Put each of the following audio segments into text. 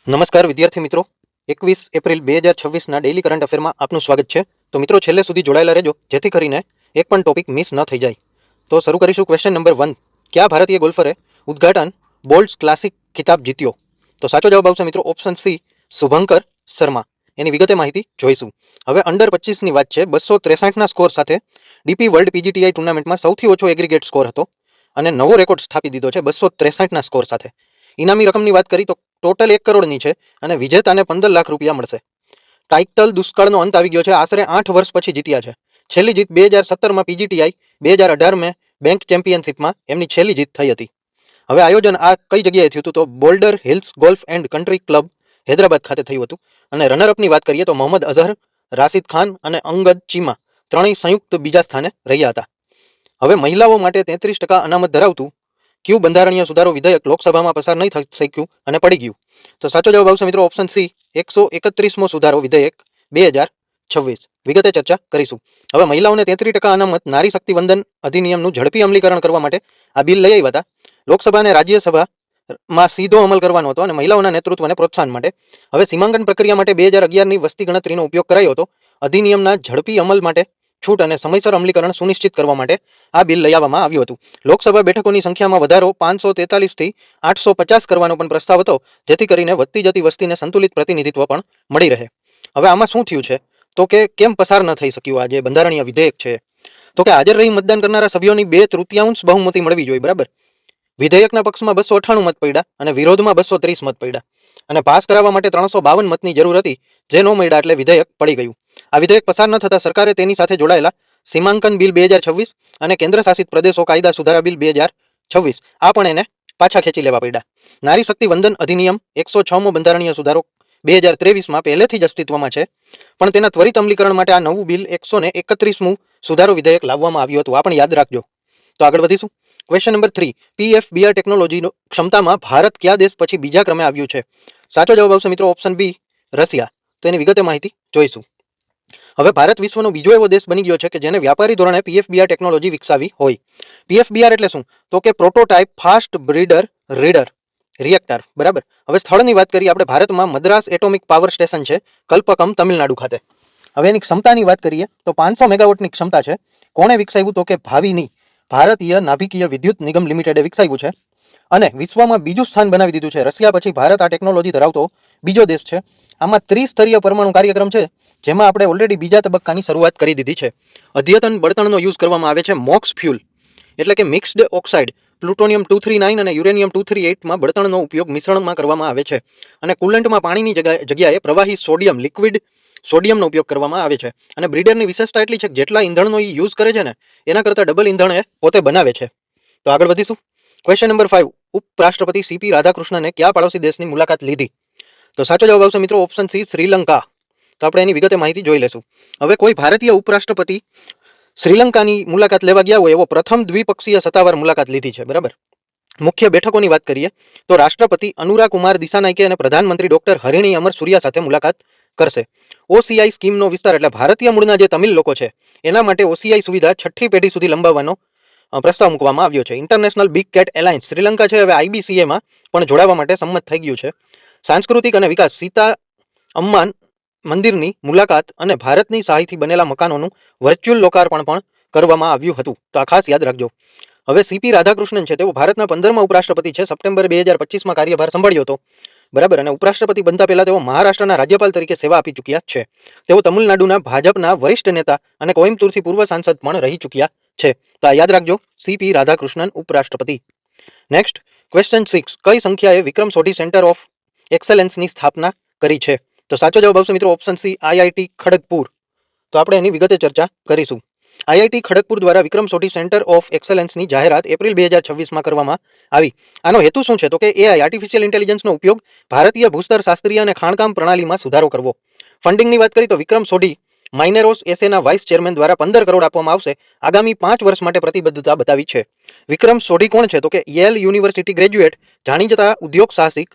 નમસ્કાર વિદ્યાર્થી મિત્રો, 21 એપ્રિલ 2026ના ડેઇલી કરંટ અફેરમાં આપનું સ્વાગત છે. તો મિત્રો છેલ્લે સુધી જોડાયેલા રહેજો જેથી કરીને એક પણ ટોપિક મિસ ન થઈ જાય. તો શરૂ કરીશું ક્વેશ્ચન નંબર 1. કયા ભારતીય ગોલ્ફરે ઉદ્ઘાટન બોલ્ટ્સ ક્લાસિક ખિતાબ જીત્યો? તો સાચો જવાબ આવશે મિત્રો ઓપ્શન સી, શુભંકર શર્મા. એની વિગતે માહિતી જોઈશું. હવે અંડર 25ની વાત છે. 263ના સ્કોર સાથે ડીપી વર્લ્ડ પીજીટીઆઈ ટુર્નામેન્ટમાં સૌથી ઓછો એગ્રીગેટ સ્કોર હતો અને નવો રેકોર્ડ સ્થાપી દીધો છે 263ના સ્કોર સાથે. ઇનામી રકમની વાત કરી તો ટોટલ 1 કરોડની છે અને વિજેતાને 15 લાખ રૂપિયા મળશે. ટાઇટલ દુષ્કાળનો અંત આવી ગયો છે. આશરે 8 વર્ષ પછી જીત્યા છે. છેલ્લી જીત 2017માં પીજીટીઆઈ, 2018માં બેંક ચેમ્પિયનશિપમાં એમની છેલ્લી જીત થઈ હતી. હવે આયોજન આ કઈ જગ્યાએ થયું હતું? તો Boulder Hills Golf and Country Club Hyderabad ખાતે થયું હતું. અને રનરઅપની વાત કરીએ તો મોહમ્મદ અઝહર, રાશિદ ખાન અને અંગદ ચીમા ત્રણેય સંયુક્ત બીજા સ્થાને રહ્યા હતા. હવે મહિલાઓ માટે 33% અનામત ધરાવતું કયું બંધારણીય સુધારો વિધેયક લોકસભામાં પસાર નહીં થઈ શક્યું અને પડી ગયું? તો સાચો જવાબ આવશે મિત્રો ઓપ્શન સી, 131મો સુધારો વિધેયક 2026. વિગતે ચર્ચા કરીશું. હવે મહિલાઓને 33% અનામત નારી શક્તિ વંદન અધિનિયમનું ઝડપી અમલીકરણ કરવા માટે આ બિલ લઈ આવ્યા હતા. લોકસભા અને રાજ્યસભામાં સીધો અમલ કરવાનો હતો અને મહિલાઓના નેતૃત્વને પ્રોત્સાહન માટે. હવે સીમાંકન પ્રક્રિયા માટે 2011ની વસ્તી ગણતરીનો ઉપયોગ કરાયો હતો. અધિનિયમના ઝડપી અમલ માટે છૂટ અને સમયસર અમલીકરણ સુનિશ્ચિત કરવા માટે આ બિલ લઈ આવવામાં આવ્યું હતું. લોકસભા બેઠકોની સંખ્યામાં વધારો 543થી 850 કરવાનો પણ પ્રસ્તાવ હતો, જેથી કરીને વધતી જતી વસ્તીને સંતુલિત પ્રતિનિધિત્વ પણ મળી રહે. હવે આમાં શું થયું છે? તો કે કેમ પસાર ન થઈ શક્યું આ જે બંધારણીય વિધેયક છે? તો કે હાજર રહી મતદાન કરનારા સભ્યોની 2/3 બહુમતી મળવી જોઈએ, બરાબર. વિધેયકના પક્ષમાં 298 મત પડ્યા અને વિરોધમાં 230 મત પડ્યા અને પાસ કરાવવા માટે 352 મતની જરૂર હતી, જે ન મળ્યા એટલે વિધેયક પડી ગયું. આ વિધેયક પસાર ન થતા સરકારે તેની સાથે જોડાયેલા સીમાંકન બિલ 2026 અને કેન્દ્ર શાસિત પ્રદેશો કાયદા સુધારા બિલ 2026 આ પણ એને પાછા ખેંચી લેવા પડ્યા. નારી શક્તિ વંદન અધિનિયમ 106મો બંધારણીય સુધારો 2023માં પહેલેથી જ અસ્તિત્વમાં છે, પણ તેના ત્વરિત અમલીકરણ માટે આ નવું બિલ 131મું સુધારો વિધેયક લાવવામાં આવ્યું હતું. આ પણ યાદ રાખજો. તો આગળ વધીશું. Question number 3. પીએફબીઆર ટેકનોલોજીનો ક્ષમતામાં ભારત કયા દેશ પછી બીજા ક્રમે આવ્યું છે? સાચો જવાબ આવશે મિત્રો ઓપ્શન બી, રશિયા. તો એની વિગતે માહિતી જોઈશું. હવે ભારત વિશ્વનો બીજો એવો દેશ બની ગયો છે કે જેને વ્યાપારી ધોરણે પીએફબીઆર ટેકનોલોજી વિકસાવી હોય. પીએફબીઆર એટલે શું? તો કે prototype fast breeder reader reactor, બરાબર. હવે સ્થળની વાત કરીએ આપણે. ભારતમાં મદ્રાસ એટોમિક પાવર સ્ટેશન છે, કલ્પકમ, તમિલનાડુ ખાતે. હવે એની ક્ષમતાની વાત કરીએ તો 500 મેગાવોટની ક્ષમતા છે. કોણે વિકસાવ્યું? તો કે ભાવિની ભારતીય નાભિકીય વિદ્યુત નિગમ લિમિટેડે વિકસાવ્યું છે અને વિશ્વમાં બીજું સ્થાન બનાવી દીધું છે. રશિયા પછી ભારત આ ટેકનોલોજી ધરાવતો બીજો દેશ છે. આમાં ત્રિસ્તરીય પરમાણુ કાર્યક્રમ છે, જેમાં આપણે ઓલરેડી બીજા તબક્કાની શરૂઆત કરી દીધી છે. અદ્યતન બળતણનો યુઝ કરવામાં આવે છે. મોક્સ ફ્યુલ એટલે કે મિક્સ્ડ ઓક્સાઇડ, પ્લુટોનિયમ 239 અને યુરેનિયમ 238માં બળતણનો ઉપયોગ મિશ્રણમાં કરવામાં આવે છે અને કુલન્ટમાં પાણીની જગ્યાએ પ્રવાહી સોડિયમ, લિક્વિડ સોડિયમનો ઉપયોગ કરવામાં આવે છે. અને બ્રીડરની વિશેષતા એટલી છે કે જેટલા ઈંધણનો એ યુઝ કરે છે ને એના કરતાં ડબલ ઈંધણ એ પોતે બનાવે છે. તો આગળ વધીશું. Question number 5. ઉપરાષ્ટ્રપતિ સીપી રાધાકૃષ્ણને કયા પાડોશી દેશની મુલાકાત લીધી? તો સાચો જવાબ આવશે મિત્રો ઓપ્શન સી, શ્રીલંકા. તો આપણે એની વિગતે માહિતી જોઈ લેશું. હવે કોઈ ભારતીય ઉપરાષ્ટ્રપતિ શ્રીલંકાની મુલાકાત લેવા ગયા હોય એવો પ્રથમ દ્વિપક્ષીય સત્તાવાર મુલાકાત લીધી છે, બરાબર. મુખ્ય બેઠકોની વાત કરીએ તો રાષ્ટ્રપતિ અનુરા કુમાર દિસાનાયકે અને પ્રધાનમંત્રી ડોક્ટર હરિણી અમર સૂર્યા સાથે મુલાકાત કરશે. ઓસીઆઈ સ્કીમનો વિસ્તાર એટલે ભારતીય મૂળના જે તમિલ લોકો છે એના માટે ઓસીઆઈ સુવિધા 6ઠ્ઠી પેઢી સુધી લંબાવવાનો પ્રસ્તાવ મૂકવામાં આવ્યો છે. International big cat alliance Sri Lanka છે હવે આઈબીસીએમાં પણ જોડાવા માટે સંમત થઈ ગયું છે. સાંસ્કૃતિક અને વિકાસ, સીતા અમ્માન મંદિરની મુલાકાત અને ભારતની સહાયથી બનેલા મકાનોનું વર્ચ્યુઅલ લોકાર્પણ પણ કરવામાં આવ્યું હતું. તો આ ખાસ યાદ રાખજો. હવે સીપી રાધાકૃષ્ણન છે તેઓ ભારતના 15મા ઉપરાષ્ટ્રપતિ છે. સપ્ટેમ્બર 2025માં કાર્યભાર સંભાળ્યો હતો, બરાબર. અને ઉપરાષ્ટ્રપતિ બનતા પહેલા તેઓ મહારાષ્ટ્રના રાજ્યપાલ તરીકે સેવા આપી ચૂક્યા છે. તેઓ તમિલનાડુના ભાજપના વરિષ્ઠ નેતા અને કોઇમ્બતુરથી પૂર્વ સાંસદ પણ રહી ચૂક્યા છે. તો આ યાદ રાખજો, સીપી રાધાકૃષ્ણન ઉપરાષ્ટ્રપતિ. Next question 6. કઈ સંખ્યાએ વિક્રમ સોઢી સેન્ટર ઓફ એક્સેલન્સની સ્થાપના કરી છે? તો સાચો જવાબ આવશે મિત્રો ઓપ્શન સી, આઈઆઈટી ખડગપુર. તો આપણે એની વિગતે ચર્ચા કરીશું. આઈઆઈટી ખડગપુર દ્વારા વિક્રમ સોઢી સેન્ટર ઓફ એક્સેલન્સની જાહેરાત એપ્રિલ 2026માં કરવામાં આવી. આનો હેતુ શું છે? તો કે એઆઈ આર્ટિફિશિયલ ઇન્ટેલિજન્સનો ઉપયોગ ભારતીય ભૂસ્તર શાસ્ત્રીય અને ખાણકામ પ્રણાલીમાં સુધારો કરવો. ફંડિંગની વાત કરીએ તો વિક્રમ સોઢી માઇનેરોસ એસએના વાઇસ ચેરમેન દ્વારા 15 કરોડ આપવામાં આવશે. આગામી 5 વર્ષ માટે પ્રતિબદ્ધતા બતાવી છે. વિક્રમ સોઢી કોણ છે? તો કે યેલ યુનિવર્સિટી ગ્રેજ્યુએટ, જાણીતા ઉદ્યોગ સાહસિક,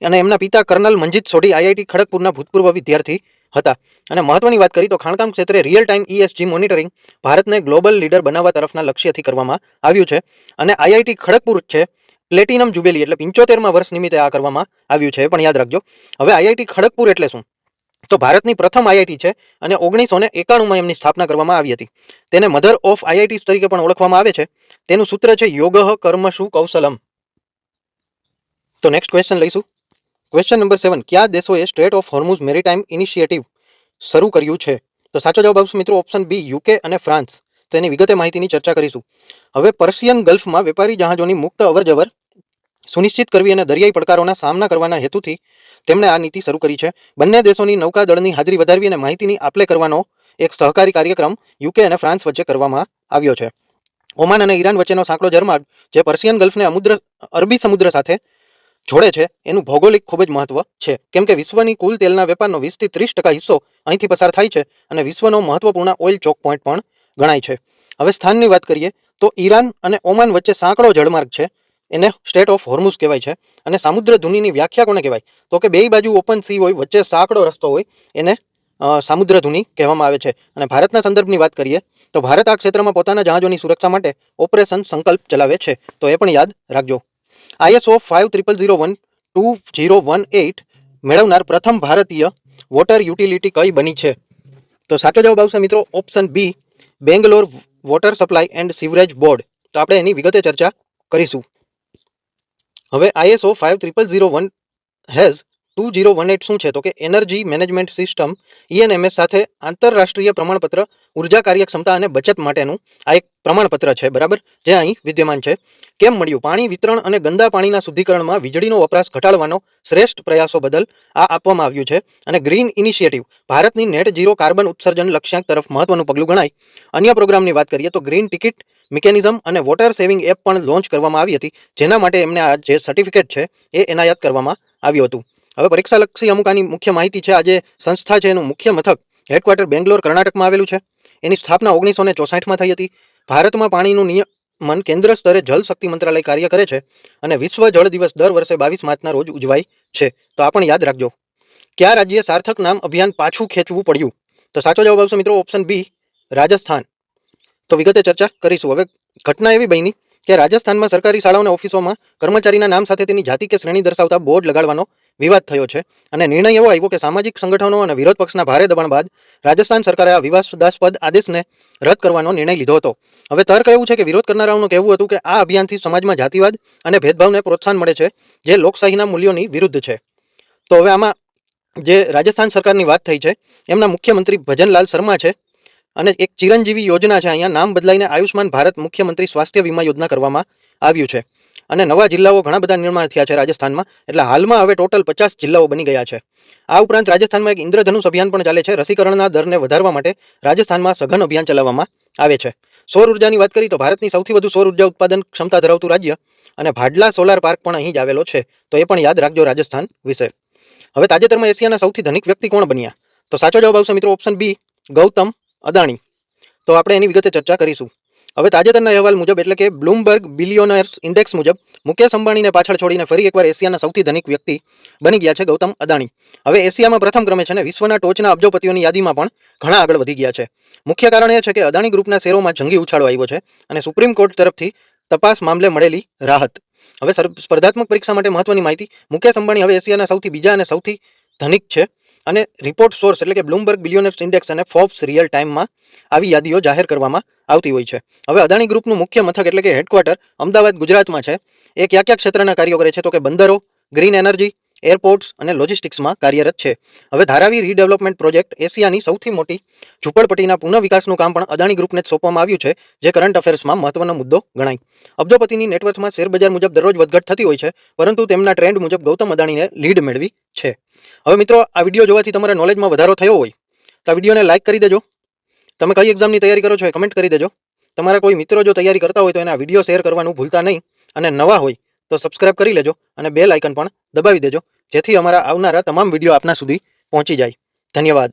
અને એમના પિતા કર્નલ મંજીત સોઢી આઈઆઈટી ખડગપુરના ભૂતપૂર્વ વિદ્યાર્થી હતા. અને મહત્વની વાત કરીએ તો ખાણકામ ક્ષેત્રે રિયલ ટાઈમ ESG મોનિટરિંગ ભારતને ગ્લોબલ લીડર બનાવવા તરફના લક્ષ્યથી કરવામાં આવ્યું છે. અને આઈઆઈટી ખડગપુર છે પ્લેટિનમ જુબેલી એટલે 75મા વર્ષ નિમિત્તે આ કરવામાં આવ્યું છે, એ પણ યાદ રાખજો. હવે આઈઆઈટી ખડગપુર એટલે શું? તો ભારતની પ્રથમ આઈઆઈટી છે અને 1991માં એમની સ્થાપના કરવામાં આવી હતી. તેને મધર ઓફ આઈઆઈટીઝ તરીકે પણ ઓળખવામાં આવે છે. તેનું સૂત્ર છે યોગઃ કર્મસુ કૌશલમ. તો નેક્સ્ટ ક્વેશ્ચન લઈશું. Question number 7. કયા દેશોએ સ્ટ્રેટ ઓફ હોર્મુઝ મેરીટાઈમ ઇનિશિયેટિવ શરૂ કર્યું છે? તો સાચો જવાબ આવશે મિત્રો ઓપ્શન બી, યુકે અને ફ્રાન્સ. તો એની વિગતે માહિતીની ચર્ચા કરીશું. હવે પર્શિયન ગલ્ફમાં વેપારી જહાજોની મુક્ત અવરજવર સુનિશ્ચિત કરવી અને દરિયાઈ પડકારોના સામના કરવાના હેતુથી તેમણે આ નીતિ શરૂ કરી છે. બંને દેશોની નૌકાદળની હાજરી વધારવી અને માહિતીની આપલે કરવાનો એક સહકારી કાર્યક્રમ યુકે અને ફ્રાન્સ વચ્ચે કરવામાં આવ્યો છે. ઓમાન અને ઈરાન વચ્ચેનો સાંકડો જળમાર્ગ જે પર્શિયન ગલ્ફને અરબી સમુદ્ર સાથે જોડે છે એનું ભૌગોલિક ખૂબ જ મહત્વ છે, કેમ કે વિશ્વની કુલ તેલના વેપારનો 20 થી 30% હિસ્સો અહીંથી પસાર થાય છે અને વિશ્વનો મહત્વપૂર્ણ ઓઇલ ચોક પોઈન્ટ પણ ગણાય છે. હવે સ્થાનની વાત કરીએ તો ઈરાન અને ઓમાન વચ્ચે સાંકડો જળમાર્ગ છે, એને સ્ટેટ ઓફ હોર્મુઝ કહેવાય છે. અને સામુદ્ર ધુનીની વ્યાખ્યા કોને કહેવાય? તો કે બે બાજુ ઓપન સી હોય, વચ્ચે સાંકડો રસ્તો હોય, એને સામુદ્ર ધુની કહેવામાં આવે છે. અને ભારતના સંદર્ભની વાત કરીએ તો ભારત આ ક્ષેત્રમાં પોતાના જહાજોની સુરક્ષા માટે ઓપરેશન સંકલ્પ ચલાવે છે, તો એ પણ યાદ રાખજો. ISO 5000-2018 મેળવનાર પ્રથમ ભારતીય વોટર યુટિલિટી કઈ બની છે? તો સાચો જવાબ આવશે મિત્રો option B, Bangalore Water Supply and Sewerage Board. તો આપણે એની વિગતે ચર્ચા કરીશું. હવે ISO 5001 હેઝ 2018 શું છે? તો કે એનર્જી મેનેજમેન્ટ સિસ્ટમ ENMS સાથે આંતરરાષ્ટ્રીય પ્રમાણપત્ર ઉર્જા કાર્યક્ષમતા અને બચત માટેનું આ એક પ્રમાણપત્ર છે, બરાબર, જે અહીં વિદ્યમાન છે. કેમ મળ્યું? પાણી વિતરણ અને ગંદા પાણીના શુદ્ધિકરણમાં વીજળીનો વપરાશ ઘટાડવાનો શ્રેષ્ઠ પ્રયાસો બદલ આ આપવામાં આવ્યું છે. અને ગ્રીન ઇનિશિયેટિવ ભારતની નેટ ઝીરો કાર્બન ઉત્સર્જન લક્ષ્યાંક તરફ મહત્વનું પગલું ગણાય. અન્ય પ્રોગ્રામની વાત કરીએ તો ગ્રીન ટિકિટ મિકેનિઝમ અને વોટર સેવિંગ એપ પણ લોન્ચ કરવામાં આવી હતી, જેના માટે એમને આ જે સર્ટિફિકેટ છે એ એનાયત કરવામાં આવ્યું હતું. હવે પરીક્ષાલક્ષી અમુક આની મુખ્ય માહિતી છે. આ જે સંસ્થા છે એનું મુખ્ય મથક હેડક્વાર્ટર બેંગ્લોર કર્ણાટકમાં આવેલું છે. એની સ્થાપના 1964માં થઈ હતી. ભારતમાં પાણીનું નિયમન કેન્દ્ર સ્તરે જલ શક્તિ મંત્રાલય કાર્ય કરે છે અને વિશ્વ જળ દિવસ દર વર્ષે 22 માર્ચના રોજ ઉજવાય છે. તો આ પણ યાદ રાખજો. કયા રાજ્યે સાર્થક નામ અભિયાન પાછું ખેંચવું પડ્યું? તો સાચો જવાબ આવશે મિત્રો ઓપ્શન બી, રાજસ્થાન. તો વિગતે ચર્ચા કરીશું. હવે ઘટના એવી બની કે રાજસ્થાનમાં સરકારી શાળાઓ અને ઓફિસોમાં કર્મચારીના નામ સાથે તેની જાતિ કે શ્રેણી દર્શાવતા બોર્ડ લગાડવાનો વિવાદ થયો છે. અને નિર્ણય એવો આવ્યો કે સામાજિક સંગઠનો અને વિરોધ પક્ષના ભારે દબાણ બાદ રાજસ્થાન સરકારે આ વિવાદાસ્પદ આદેશને રદ કરવાનો નિર્ણય લીધો હતો. હવે તર્ક એવું છે કે વિરોધ કરનારાઓનું કહેવું હતું કે આ અભિયાનથી સમાજમાં જાતિવાદ અને ભેદભાવને પ્રોત્સાહન મળે છે, જે લોકશાહીના મૂલ્યોની વિરુદ્ધ છે. તો હવે આમાં જે રાજસ્થાન સરકારની વાત થઈ છે, એમના મુખ્યમંત્રી ભજનલાલ શર્મા છે અને એક ચિરંજીવી યોજના છે, અહીંયા નામ બદલાઈને આયુષ્માન ભારત મુખ્યમંત્રી સ્વાસ્થ્ય વીમા યોજના કરવામાં આવ્યું છે. અને નવા જિલ્લાઓ ઘણા બધા નિર્માણ થયા છે રાજસ્થાનમાં, એટલે હાલમાં હવે ટોટલ 50 જિલ્લાઓ બની ગયા છે. આ ઉપરાંત રાજસ્થાનમાં એક ઇન્દ્રધનુષ અભિયાન પણ ચાલે છે. રસીકરણના દરને વધારવા માટે રાજસ્થાનમાં સઘન અભિયાન ચલાવવામાં આવે છે. સૌર ઉર્જાની વાત કરીએ તો ભારતની સૌથી વધુ સૌર ઉર્જા ઉત્પાદન ક્ષમતા ધરાવતું રાજ્ય અને ભાડલા સોલાર પાર્ક પણ અહીં જ આવેલો છે. તો એ પણ યાદ રાખજો રાજસ્થાન વિશે. હવે તાજેતરમાં એશિયાના સૌથી ધનિક વ્યક્તિ કોણ બન્યા? તો સાચો જવાબ આવશે મિત્રો ઓપ્શન બી, ગૌતમ અદાણી. તો આપણે એની વિગતે ચર્ચા કરીશું. હવે તાજેતરના અહેવાલ મુજબ એટલે કે બ્લૂમબર્ગ બિલિયોનર્સ ઇન્ડેક્સ મુજબ મુકેશ અંબાણીને પાછળ છોડીને ફરી એકવાર એશિયાના સૌથી ધનિક વ્યક્તિ બની ગયા છે ગૌતમ અદાણી. હવે એશિયામાં પ્રથમ ક્રમે છે અને વિશ્વના ટોચના અબજોપતિઓની યાદીમાં પણ ઘણા આગળ વધી ગયા છે. મુખ્ય કારણ એ છે કે અદાણી ગ્રુપના શેરોમાં જંગી ઉછાળો આવ્યો છે અને સુપ્રીમ કોર્ટ તરફથી તપાસ મામલે મળેલી રાહત. હવે સ્પર્ધાત્મક પરીક્ષા માટે મહત્વની માહિતી. મુકેશ અંબાણી હવે એશિયાના સૌથી બીજા અને સૌથી ધનિક છે અને રિપોર્ટ સોર્સ એટલે કે બ્લૂમબર્ગ બિલિયોનર્સ ઇન્ડેક્સ અને ફોર્બ્સ રિયલ ટાઈમમાં આવી યાદીઓ જાહેર કરવામાં આવતી હોય છે. હવે અદાણી ગ્રુપનું મુખ્ય મથક એટલે કે હેડક્વાર્ટર અમદાવાદ ગુજરાતમાં છે. એ કયા કયા ક્ષેત્રના કાર્યો કરે છે? તો કે બંદરો, ગ્રીન એનર્જી, એરપોર્ટ્સ અને લોજિસ્ટિક્સમાં કાર્યરત છે. હવે ધારાવી રીડેવલપમેન્ટ પ્રોજેક્ટ એશિયાની સૌથી મોટી ઝૂંપડપટ્ટીના પુનઃવિકાસનું કામ પણ અદાણી ગ્રુપને જ સોંપવામાં આવ્યું છે, જે કરંટ અફેર્સમાં મહત્વનો મુદ્દો ગણાય. અબજોપતિની નેટવર્થમાં શેરબજાર મુજબ દરરોજ વધઘટ થતી હોય છે, પરંતુ તેમના ટ્રેન્ડ મુજબ ગૌતમ અદાણીને લીડ મેળવી છે. હવે મિત્રો આ વિડીયો જોવાથી તમારા નોલેજમાં વધારો થયો હોય તો આ વિડીયોને લાઇક કરી દેજો. તમે કઈ એક્ઝામની તૈયારી કરો છો એ કમેન્ટ કરી દેજો. તમારા કોઈ મિત્રો જો તૈયારી કરતા હોય તો એને આ વિડીયો શેર કરવાનું ભૂલતા નહીં. અને નવા હોય તો સબસ્ક્રાઇબ કરી લેજો અને બેલ આઇકન પણ દબાવી દેજો, જેથી અમારા આવનારા તમામ વિડીયો આપના સુધી પહોંચી જાય. ધન્યવાદ.